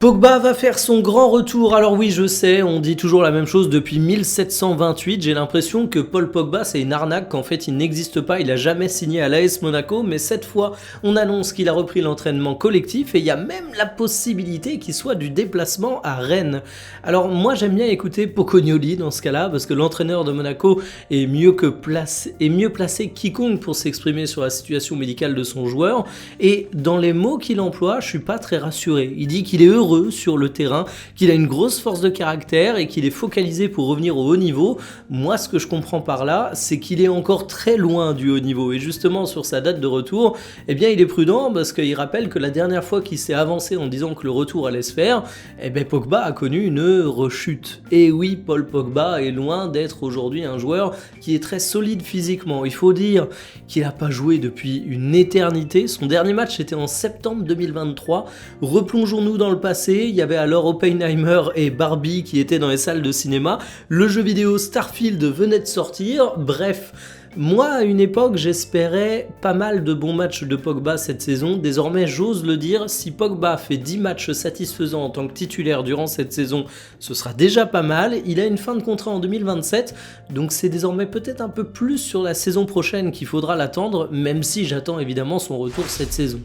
Pogba va faire son grand retour. Alors oui, je sais, on dit toujours la même chose depuis 1728. J'ai l'impression que Paul Pogba, c'est une arnaque, qu'en fait il n'existe pas, il a jamais signé à l'AS Monaco, mais cette fois, on annonce qu'il a repris l'entraînement collectif et il y a même la possibilité qu'il soit du déplacement à Rennes. Alors moi, j'aime bien écouter Pocognoli dans ce cas-là, parce que l'entraîneur de Monaco est mieux placé que quiconque pour s'exprimer sur la situation médicale de son joueur, et dans les mots qu'il emploie, je suis pas très rassuré. Il dit qu'il est heureux sur le terrain, qu'il a une grosse force de caractère et qu'il est focalisé pour revenir au haut niveau. Moi, ce que je comprends par là, c'est qu'il est encore très loin du haut niveau. Et justement, sur sa date de retour, eh bien, il est prudent parce qu'il rappelle que la dernière fois qu'il s'est avancé en disant que le retour allait se faire, eh bien, Pogba a connu une rechute. Et oui, Paul Pogba est loin d'être aujourd'hui un joueur qui est très solide physiquement. Il faut dire qu'il n'a pas joué depuis une éternité. Son dernier match était en septembre 2023. Replongeons-nous dans le passé. Il y avait alors Oppenheimer et Barbie qui étaient dans les salles de cinéma. Le jeu vidéo Starfield venait de sortir. Bref, moi à une époque j'espérais pas mal de bons matchs de Pogba cette saison. Désormais j'ose le dire, si Pogba fait 10 matchs satisfaisants en tant que titulaire durant cette saison, ce sera déjà pas mal. Il a une fin de contrat en 2027, donc c'est désormais peut-être un peu plus sur la saison prochaine qu'il faudra l'attendre, même si j'attends évidemment son retour cette saison.